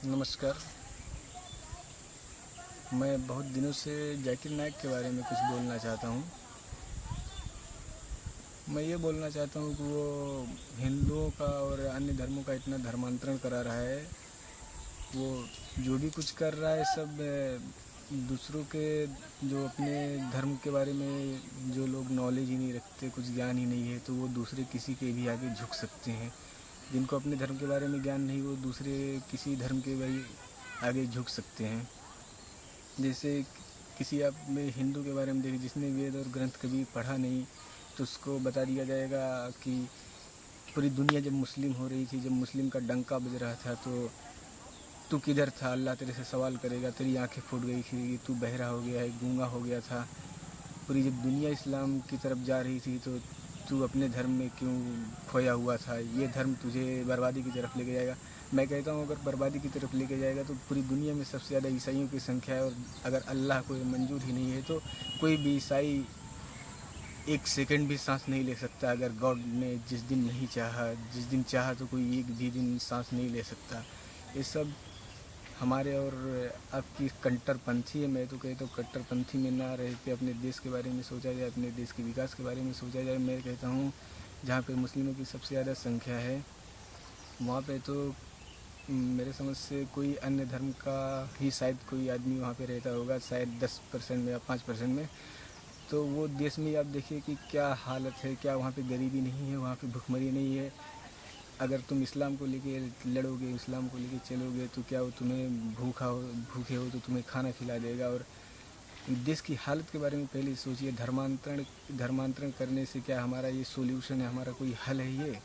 नमस्कार। मैं बहुत दिनों से जाकिर नाइक के बारे में कुछ बोलना चाहता हूँ। मैं ये बोलना चाहता हूँ कि वो हिंदुओं का और अन्य धर्मों का इतना धर्मांतरण करा रहा है। वो जो भी कुछ कर रहा है सब दूसरों के, जो अपने धर्म के बारे में जो लोग नॉलेज ही नहीं रखते, कुछ ज्ञान ही नहीं है, तो वो दूसरे किसी के भी आगे झुक सकते हैं। जिनको अपने धर्म के बारे में ज्ञान नहीं, वो दूसरे किसी धर्म के भी आगे झुक सकते हैं। जैसे किसी आप में हिंदू के बारे में देखिए, जिसने वेद और ग्रंथ कभी पढ़ा नहीं, तो उसको बता दिया जाएगा कि पूरी दुनिया जब मुस्लिम हो रही थी, जब मुस्लिम का डंका बज रहा था, तो तू किधर था, अल्लाह तेरे से सवाल करेगा, तेरी आंखें फूट गई थी, तू बहरा हो गया है, गूंगा हो गया था। पूरी जब दुनिया इस्लाम की तरफ जा रही थी, तो तू अपने धर्म में क्यों खोया हुआ था, ये धर्म तुझे बर्बादी की तरफ लेके जाएगा। मैं कहता हूँ अगर बर्बादी की तरफ लेके जाएगा तो पूरी दुनिया में सबसे ज़्यादा ईसाइयों की संख्या है, और अगर अल्लाह को ये मंजूर ही नहीं है तो कोई भी ईसाई एक सेकंड भी सांस नहीं ले सकता। अगर गॉड ने जिस दिन नहीं चाहा, जिस दिन चाहा, तो कोई एक भी दिन सांस नहीं ले सकता। ये सब हमारे और आपकी कट्टरपंथी है। मैं तो कहता हूँ कट्टरपंथी में ना रह के अपने देश के बारे में सोचा जाए, अपने देश के विकास के बारे में सोचा जाए। मैं कहता हूँ जहाँ पे मुस्लिमों की सबसे ज़्यादा संख्या है, वहाँ पे तो मेरे समझ से कोई अन्य धर्म का ही शायद कोई आदमी वहाँ पे रहता होगा, शायद 10% में या 5% में। तो वो देश में आप देखिए कि क्या हालत है, क्या वहाँ पे गरीबी नहीं है, वहाँ पे भुखमरी नहीं है। अगर तुम इस्लाम को लेके लड़ोगे, इस्लाम को लेके चलोगे, तो क्या वो तुम्हें भूखे हो तो तुम्हें खाना खिला देगा। और देश की हालत के बारे में पहले सोचिए। धर्मांतरण करने से क्या हमारा ये सोल्यूशन है, हमारा कोई हल है? ये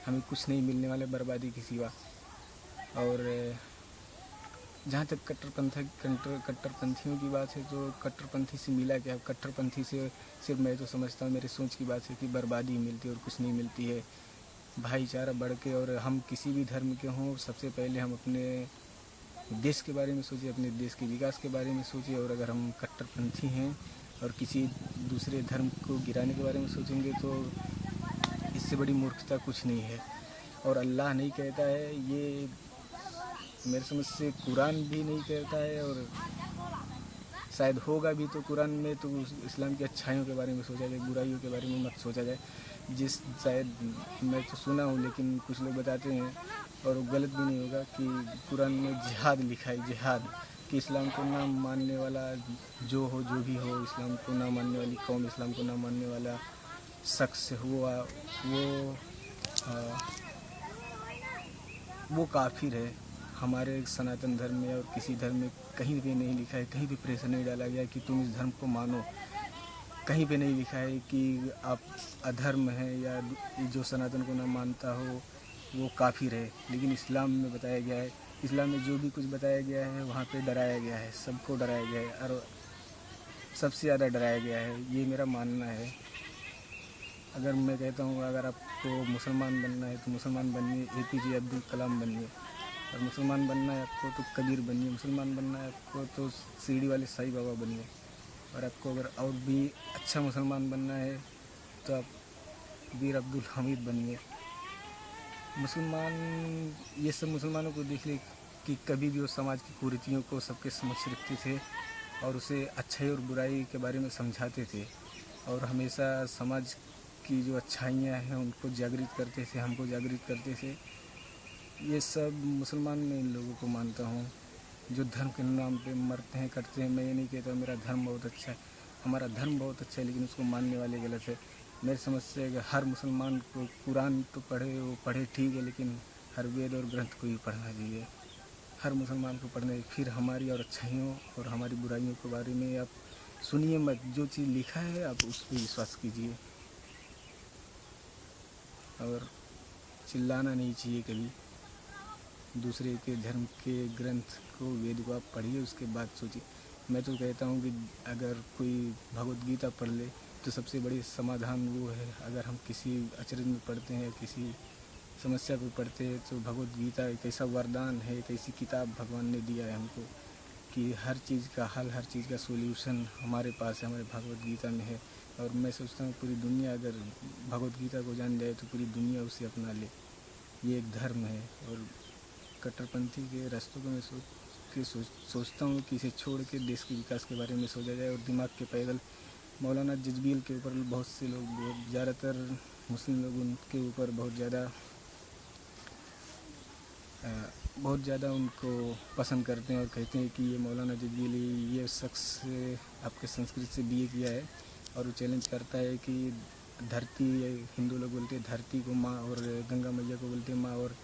हमें कुछ नहीं मिलने वाला बर्बादी की सिवा। और जहाँ तक कट्टरपंथियों की बात है, तो कट्टरपंथी से मिला क्या? कट्टरपंथी से सिर्फ मैं तो समझता हूँ, मेरे सोच की बात है कि बर्बादी मिलती है और कुछ नहीं मिलती है। भाईचारा बढ़ के, और हम किसी भी धर्म के हों, सबसे पहले हम अपने देश के बारे में सोचें, अपने देश के विकास के बारे में सोचें। और अगर हम कट्टरपंथी हैं और किसी दूसरे धर्म को गिराने के बारे में सोचेंगे, तो इससे बड़ी मूर्खता कुछ नहीं है। और अल्लाह नहीं कहता है, ये मेरे समझ से कुरान भी नहीं कहता है, और शायद होगा भी तो कुरान में तो इस्लाम की अच्छाइयों के बारे में सोचा जाए, बुराइयों के बारे में मत सोचा जाए। जिस शायद मैं तो सुना हूँ, लेकिन कुछ लोग बताते हैं, और गलत भी नहीं होगा, कि कुरान में जिहाद लिखा है, जिहाद, कि इस्लाम को ना मानने वाला जो हो, जो भी हो, इस्लाम को ना मानने वाली कौम, इस्लाम को ना मानने वाला शख्स वो काफिर है। हमारे सनातन धर्म में और किसी धर्म में कहीं भी नहीं लिखा है, कहीं भी प्रेशर नहीं डाला गया कि तुम इस धर्म को मानो। कहीं पे नहीं लिखा है कि आप अधर्म है, या जो सनातन को ना मानता हो वो काफिर है। लेकिन इस्लाम में बताया गया है, इस्लाम में जो भी कुछ बताया गया है, वहाँ पे डराया गया है, सबको डराया गया है, और सबसे ज़्यादा डराया गया है। ये मेरा मानना है। अगर मैं कहता हूँ अगर आपको मुसलमान बनना है तो मुसलमान बनिए, APJ अब्दुल कलाम बनिए। और मुसलमान बनना है आपको तो कबीर बनिए। मुसलमान बनना है आपको तो शिरडी वाले साईं बाबा बनिए। और आपको अगर और भी अच्छा मुसलमान बनना है तो आप वीर अब्दुल हमीद बनिए। मुसलमान, ये सब मुसलमानों को देख ले कि कभी भी वो समाज की कुरीतियों को सबके समक्ष रखते थे, और उसे अच्छाई और बुराई के बारे में समझाते थे, और हमेशा समाज की जो अच्छाइयाँ हैं उनको जागृत करते थे, हमको जागृत करते थे। ये सब मुसलमान मैं इन लोगों को मानता हूँ, जो धर्म के नाम पे मरते हैं, करते हैं। मैं ये नहीं कहता मेरा धर्म बहुत अच्छा है, हमारा धर्म बहुत अच्छा है, लेकिन उसको मानने वाले गलत है। मेरी समझ से अगर हर मुसलमान को कुरान तो पढ़े, वो पढ़े ठीक है, लेकिन हर वेद और ग्रंथ को भी पढ़ना चाहिए। हर मुसलमान को पढ़ना चाहिए। फिर हमारी और अच्छाइयों और हमारी बुराइयों के बारे में आप सुनिए मत, जो चीज़ लिखा है आप उस पर विश्वास कीजिए। और चिल्लाना नहीं चाहिए कभी। दूसरे के धर्म के ग्रंथ को, वेद को आप पढ़िए, उसके बाद सोचिए। मैं तो कहता हूँ कि अगर कोई भगवत गीता पढ़ ले तो सबसे बड़ी समाधान वो है। अगर हम किसी अचरज में पढ़ते हैं, किसी समस्या को पढ़ते हैं, तो भगवत गीता एक ऐसा वरदान है, एक ऐसी किताब भगवान ने दिया है हमको, कि हर चीज़ का हल, हर चीज़ का सोल्यूशन हमारे पास है, हमारे भगवत गीता में है। और मैं सोचता हूँ पूरी दुनिया अगर भगवत गीता को जान जाए तो पूरी दुनिया उसे अपना ले। ये एक धर्म है। और कट्टरपंथी के रास्तों को मैं सोचता हूँ कि इसे छोड़ के देश के विकास के बारे में सोचा जाए। और दिमाग के पैदल मौलाना जजबील के ऊपर बहुत से लोग, ज़्यादातर मुस्लिम लोग उनके ऊपर बहुत ज़्यादा उनको पसंद करते हैं और कहते हैं कि ये मौलाना जजबील, ये शख्स आपके संस्कृत से बीए किया है। और वो चैलेंज करता है कि धरती, हिंदू लोग बोलते हैं धरती को माँ, और गंगा मैया को बोलते हैं माँ, और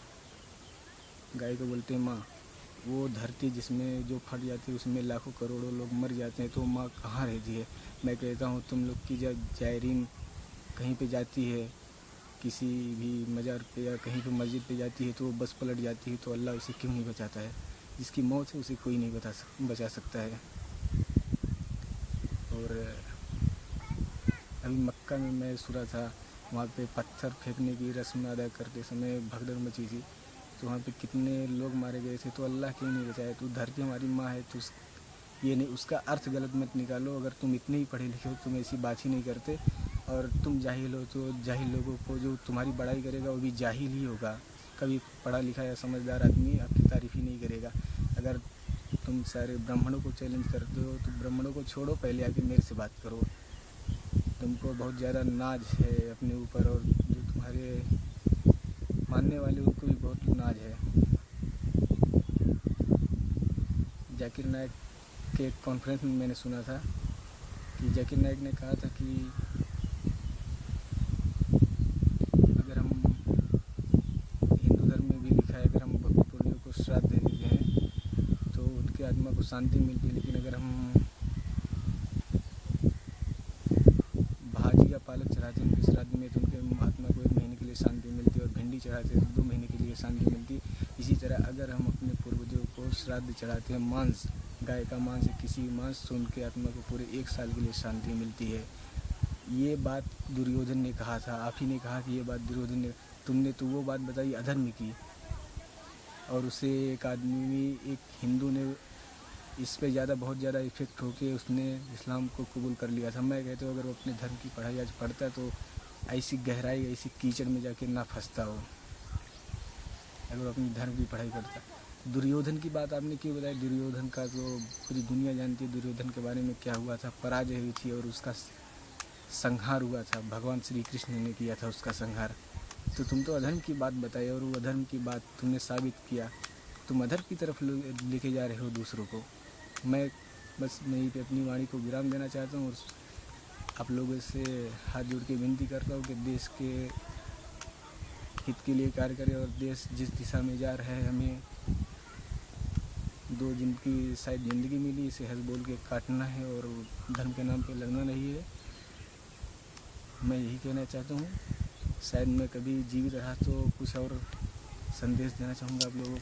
गाय को बोलते हैं माँ। वो धरती जिसमें जो फट जाती है उसमें लाखों करोड़ों लोग मर जाते हैं, तो माँ कहाँ रहती है? मैं कहता हूँ तुम लोग की जब जायरीन कहीं पे जाती है, किसी भी मज़ार पे या कहीं पे मस्जिद पे जाती है, तो वो बस पलट जाती है, तो अल्लाह उसे क्यों नहीं बचाता है? जिसकी मौत है उसे कोई नहीं बचा सकता है। और अभी मक्का में मैं सुना था, वहाँ पे पत्थर फेंकने की रस्म अदा करते समय भगदड़ मची थी, तो वहाँ पे कितने लोग मारे गए थे, तो अल्लाह क्यों नहीं बचाया? तो धरती हमारी माँ है, तो ये नहीं, उसका अर्थ गलत मत निकालो। अगर तुम इतने ही पढ़े लिखे हो तुम ऐसी बात ही नहीं करते, और तुम जाहिल हो तो जाहिल लोगों को, जो तुम्हारी बड़ाई करेगा वो भी जाहिल ही होगा। कभी पढ़ा लिखा या समझदार आदमी आपकी तारीफ़ ही नहीं करेगा। अगर तुम सारे ब्राह्मणों को चैलेंज करते हो तो ब्राह्मणों को छोड़ो, पहले आके मेरे से बात करो। तुमको बहुत ज़्यादा नाज है अपने ऊपर, और जो तुम्हारे मानने वाले उनको भी बहुत नाज है। जाकिर नाइक के एक कॉन्फ्रेंस में मैंने सुना था कि जाकिर नाइक ने कहा था कि अगर हम, हिंदू धर्म में भी लिखा है, अगर हम बकरी पुर्णियों को श्राद्ध दे देते हैं तो उनकी आत्मा को शांति मिलती है, लेकिन अगर हम भाजी या पालक चढ़ाते हैं उनके श्राद्ध में, तो उनके आत्मा को 1 महीने के लिए शांति मिलती है, और भिंडी चढ़ाते हैं तो 2 महीने के लिए शांति मिलती है। इसी तरह अगर हम अपने पूर्वजों को श्राद्ध चढ़ाते हैं, मांस, गाय का मांस या किसी मांस, तो उनके आत्मा को पूरे 1 साल के लिए शांति मिलती है। ये बात दुर्योधन ने कहा था, आप ही ने कहा कि ये बात दुर्योधन ने, तुमने तो वो बात बताई अधर्म की, और उसे एक आदमी, एक हिंदू ने इस पे बहुत ज़्यादा इफ़ेक्ट होके उसने इस्लाम को कबूल कर लिया था। मैं कहता हूँ अगर वो अपने धर्म की पढ़ाई आज पढ़ता तो ऐसी गहराई, ऐसी कीचड़ में जाके ना फंसता हो, अगर वो अपनी धर्म की पढ़ाई करता। दुर्योधन की बात आपने क्यों बताई? दुर्योधन का तो पूरी दुनिया जानती है दुर्योधन के बारे में क्या हुआ था। पराजय हुई थी और उसका संहार हुआ था, भगवान श्री कृष्ण ने किया था उसका संहार। तो तुम तो अधर्म की बात बताई, और वो अधर्म की बात तुमने साबित किया, तुम अधर्म की तरफ लेके जा रहे हो दूसरों को। मैं बस यहीं पे अपनी वाणी को विराम देना चाहता हूँ, और आप लोगों से हाथ जोड़ के विनती करता हूँ कि देश के हित के लिए कार्य करें, और देश जिस दिशा में जा रहा है, हमें 2 दिन की शायद ज़िंदगी मिली, इसे हंस बोल के काटना है और धर्म के नाम पे लड़ना नहीं है। मैं यही कहना चाहता हूँ। शायद मैं कभी जीवित रहा तो कुछ और संदेश देना चाहूँगा आप लोगों को।